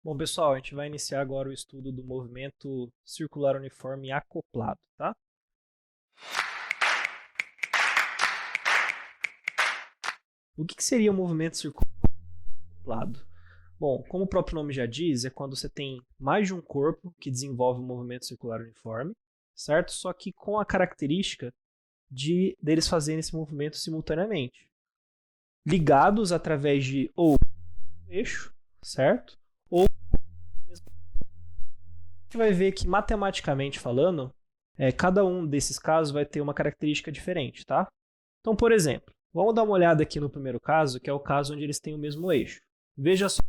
Bom, pessoal, a gente vai iniciar agora o estudo do movimento circular uniforme acoplado, tá? O que seria o movimento circular acoplado? Bom, como o próprio nome já diz, é quando você tem mais de um corpo que desenvolve um movimento circular uniforme, certo? Só que com a característica deles fazerem esse movimento simultaneamente, ligados através de ou eixo, certo? Ou a gente vai ver que matematicamente falando, cada um desses casos vai ter uma característica diferente, tá? Então, por exemplo, vamos dar uma olhada aqui no primeiro caso, que é o caso onde eles têm o mesmo eixo. Veja só.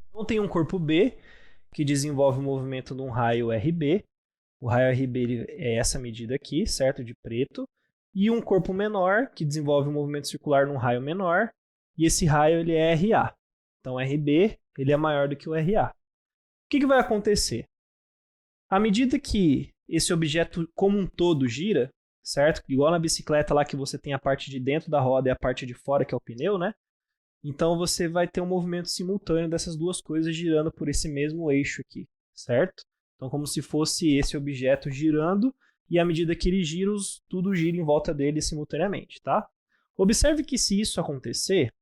Então, tem um corpo B que desenvolve o movimento num raio RB. O raio RB é essa medida aqui, certo? De preto. E um corpo menor que desenvolve o movimento circular num raio menor. E esse raio ele é RA. Então, RB ele é maior do que o RA. O que vai acontecer? À medida que esse objeto como um todo gira, certo? Igual na bicicleta lá que você tem a parte de dentro da roda e a parte de fora que é o pneu, né? Então você vai ter um movimento simultâneo dessas duas coisas girando por esse mesmo eixo aqui, certo? Então como se fosse esse objeto girando e à medida que ele gira, tudo gira em volta dele simultaneamente, tá? Observe que se isso acontecer,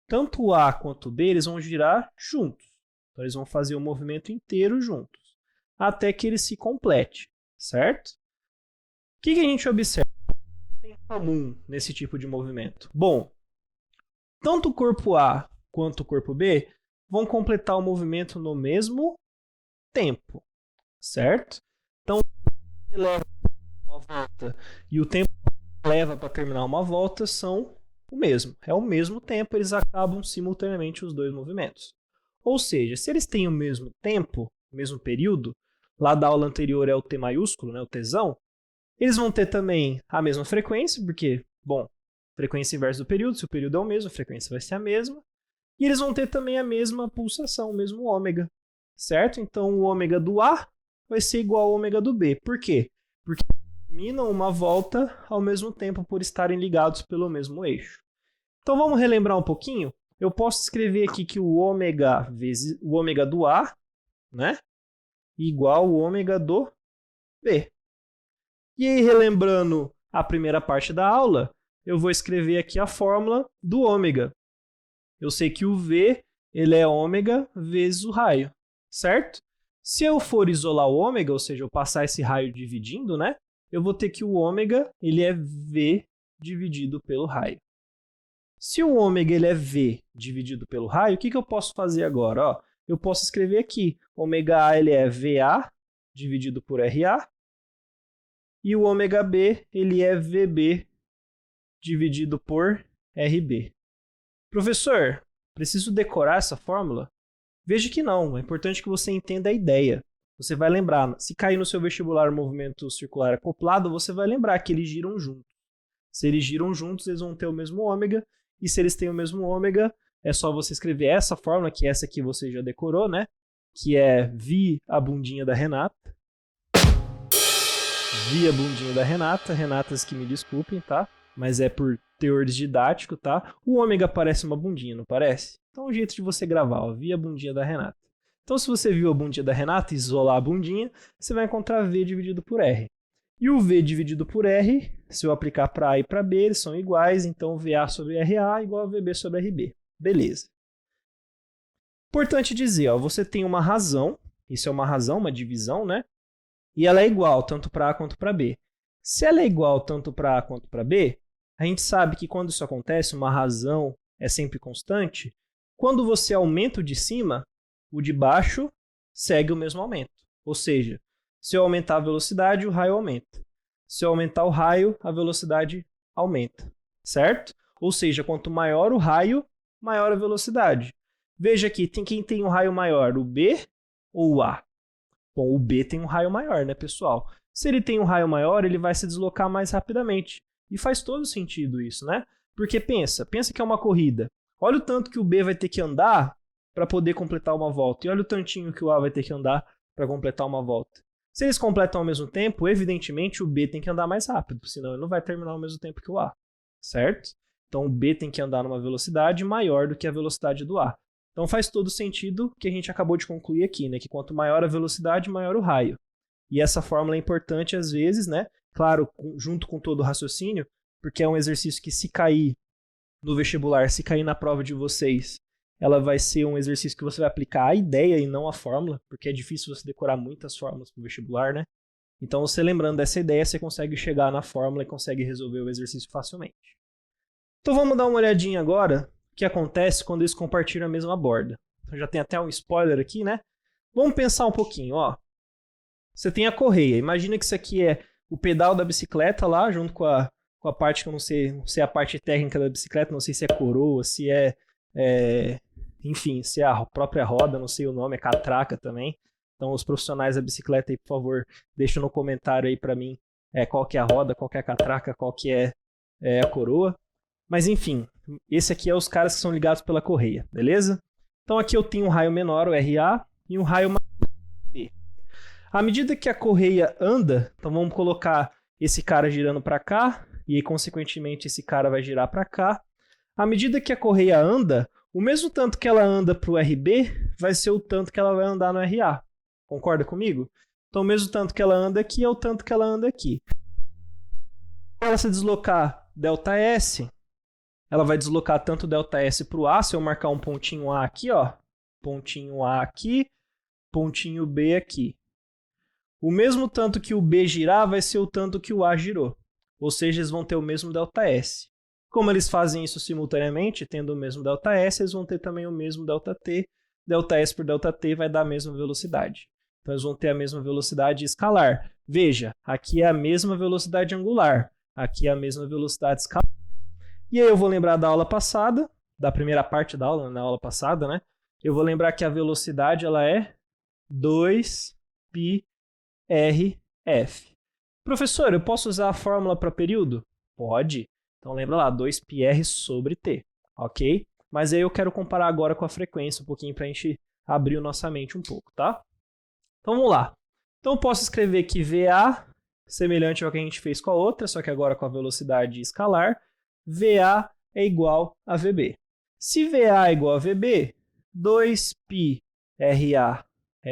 tanto o A quanto o B eles vão girar juntos. Então eles vão fazer o movimento inteiro juntos, até que ele se complete, certo? O que a gente observa em comum nesse tipo de movimento? Bom, tanto o corpo A quanto o corpo B vão completar o movimento no mesmo tempo, certo? Então, ele leva uma volta e o tempo que leva para terminar uma volta são o mesmo. É o mesmo tempo, eles acabam simultaneamente os dois movimentos. Ou seja, se eles têm o mesmo tempo, o mesmo período, lá da aula anterior é o T maiúsculo, né, o Tzão, eles vão ter também a mesma frequência, porque, bom, frequência inversa do período, se o período é o mesmo, a frequência vai ser a mesma. E eles vão ter também a mesma pulsação, o mesmo ômega, certo? Então o ômega do A vai ser igual ao ômega do B. Por quê? Porque terminam uma volta ao mesmo tempo por estarem ligados pelo mesmo eixo. Então vamos relembrar um pouquinho? Eu posso escrever aqui que o ômega vezes o ômega do A, né? Igual ao ômega do B. E aí, relembrando a primeira parte da aula, eu vou escrever aqui a fórmula do ômega. Eu sei que o V ele é ômega vezes o raio, certo? Se eu for isolar o ômega, ou seja, eu passar esse raio dividindo, né? Eu vou ter que o ômega ele é V dividido pelo raio. Se o ômega ele é V dividido pelo raio, o que eu posso fazer agora? Ó, eu posso escrever aqui, ômega A ele é VA dividido por RA, e o ômega B ele é VB dividido por RB. Professor, preciso decorar essa fórmula? Veja que não, é importante que você entenda a ideia. Você vai lembrar, se cair no seu vestibular o movimento circular acoplado, você vai lembrar que eles giram juntos. Se eles giram juntos, eles vão ter o mesmo ômega, e se eles têm o mesmo ômega, é só você escrever essa fórmula, que é essa aqui você já decorou, né? Que é vi a bundinha da Renata. Vi a bundinha da Renata, Renatas que me desculpem, tá? Mas é por teor didático, tá? O ômega parece uma bundinha, não parece? Então é um jeito de você gravar, ó, vi a bundinha da Renata. Então se você viu a bundinha da Renata e isolar a bundinha, você vai encontrar V dividido por R. E o V dividido por R, se eu aplicar para A e para B, eles são iguais, então VA sobre RA igual a VB sobre RB. Beleza. Importante dizer, ó, você tem uma razão, isso é uma razão, uma divisão, né? E ela é igual tanto para A quanto para B. Se ela é igual tanto para A quanto para B, a gente sabe que quando isso acontece, uma razão é sempre constante. Quando você aumenta o de cima, o de baixo segue o mesmo aumento. Ou seja, se eu aumentar a velocidade, o raio aumenta. Se eu aumentar o raio, a velocidade aumenta. Certo? Ou seja, quanto maior o raio, maior a velocidade. Veja aqui, quem tem um raio maior, o B ou o A? Bom, o B tem um raio maior, né, pessoal? Se ele tem um raio maior, ele vai se deslocar mais rapidamente. E faz todo sentido isso, né? Porque pensa que é uma corrida. Olha o tanto que o B vai ter que andar para poder completar uma volta. E olha o tantinho que o A vai ter que andar para completar uma volta. Se eles completam ao mesmo tempo, evidentemente o B tem que andar mais rápido, senão ele não vai terminar ao mesmo tempo que o A, certo? Então o B tem que andar numa velocidade maior do que a velocidade do A. Então faz todo sentido que a gente acabou de concluir aqui, né? Que quanto maior a velocidade, maior o raio. E essa fórmula é importante às vezes, né? Claro, junto com todo o raciocínio, porque é um exercício que se cair no vestibular, se cair na prova de vocês, ela vai ser um exercício que você vai aplicar a ideia e não a fórmula, porque é difícil você decorar muitas fórmulas para o vestibular, né? Então, você lembrando dessa ideia, você consegue chegar na fórmula e consegue resolver o exercício facilmente. Então, vamos dar uma olhadinha agora o que acontece quando eles compartilham a mesma borda. Então, já tem até um spoiler aqui, né? Vamos pensar um pouquinho, ó. Você tem a correia. Imagina que isso aqui é o pedal da bicicleta lá, junto com a parte que eu não sei a parte técnica da bicicleta, não sei se é coroa, se enfim, se é a própria roda, não sei o nome, é catraca também. Então, os profissionais da bicicleta aí, por favor, deixem no comentário aí para mim qual que é a roda, qual que é a catraca, qual que é a coroa. Mas, enfim, esse aqui é os caras que são ligados pela correia, beleza? Então, aqui eu tenho um raio menor, o RA, e um raio maior, o B. À medida que a correia anda, então vamos colocar esse cara girando para cá, e aí, consequentemente, esse cara vai girar para cá. À medida que a correia anda, o mesmo tanto que ela anda para o RB, vai ser o tanto que ela vai andar no RA. Concorda comigo? Então, o mesmo tanto que ela anda aqui é o tanto que ela anda aqui. Para ela se deslocar ΔS, ela vai deslocar tanto ΔS para o A, se eu marcar um pontinho A aqui, ó, pontinho A aqui, pontinho B aqui. O mesmo tanto que o B girar vai ser o tanto que o A girou. Ou seja, eles vão ter o mesmo ΔS. Como eles fazem isso simultaneamente, tendo o mesmo ΔS, eles vão ter também o mesmo ΔT. ΔS por ΔT vai dar a mesma velocidade. Então, eles vão ter a mesma velocidade escalar. Veja, aqui é a mesma velocidade angular. Aqui é a mesma velocidade escalar. E aí eu vou lembrar da aula passada, da primeira parte da aula, na aula passada, né? Eu vou lembrar que a velocidade ela é 2πrf. Professor, eu posso usar a fórmula para período? Pode. Então lembra lá, 2πr sobre t, ok? Mas aí eu quero comparar agora com a frequência um pouquinho para a gente abrir a nossa mente um pouco, tá? Então vamos lá. Então eu posso escrever que VA, semelhante ao que a gente fez com a outra, só que agora com a velocidade escalar, VA é igual a VB. Se VA é igual a VB, 2πRA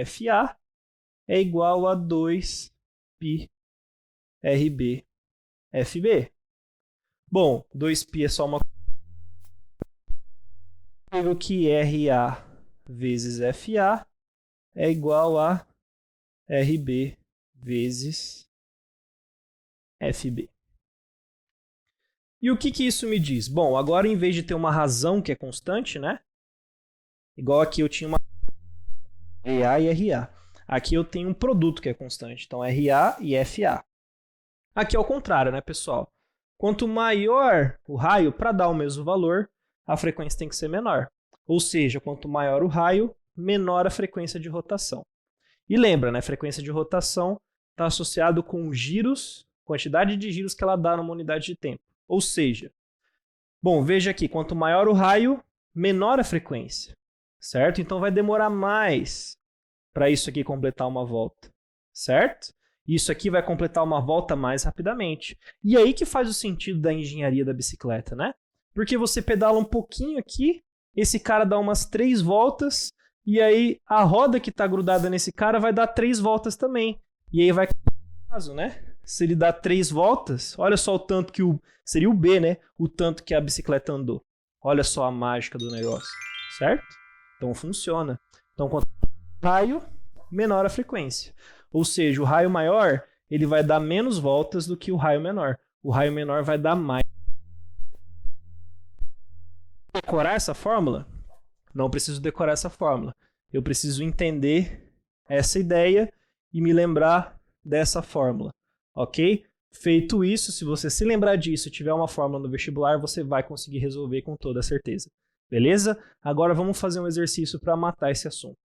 FA é igual a 2πRB FB. Bom, 2π é só uma coisa que RA vezes FA é igual a RB vezes FB. E o que isso me diz? Bom, agora em vez de ter uma razão que é constante, né? Igual aqui eu tinha uma VA e RA. Aqui eu tenho um produto que é constante, então RA e FA. Aqui é o contrário, né, pessoal? Quanto maior o raio, para dar o mesmo valor, a frequência tem que ser menor. Ou seja, quanto maior o raio, menor a frequência de rotação. E lembra, né, frequência de rotação está associado com giros, quantidade de giros que ela dá numa unidade de tempo. Ou seja, bom, veja aqui, quanto maior o raio, menor a frequência, certo? Então vai demorar mais para isso aqui completar uma volta, certo? Isso aqui vai completar uma volta mais rapidamente. E aí que faz o sentido da engenharia da bicicleta, né? Porque você pedala um pouquinho aqui, esse cara dá umas 3 voltas, e aí a roda que está grudada nesse cara vai dar 3 voltas também. E aí vai caso, né? Se ele dá 3 voltas, olha só o tanto que seria o B, né? O tanto que a bicicleta andou. Olha só a mágica do negócio, certo? Então funciona. Então quanto maior o raio, menor a frequência. Ou seja, o raio maior, ele vai dar menos voltas do que o raio menor. O raio menor vai dar mais. Decorar essa fórmula? Não preciso decorar essa fórmula. Eu preciso entender essa ideia e me lembrar dessa fórmula, ok? Feito isso, se você se lembrar disso e tiver uma fórmula no vestibular, você vai conseguir resolver com toda certeza. Beleza? Agora vamos fazer um exercício para matar esse assunto.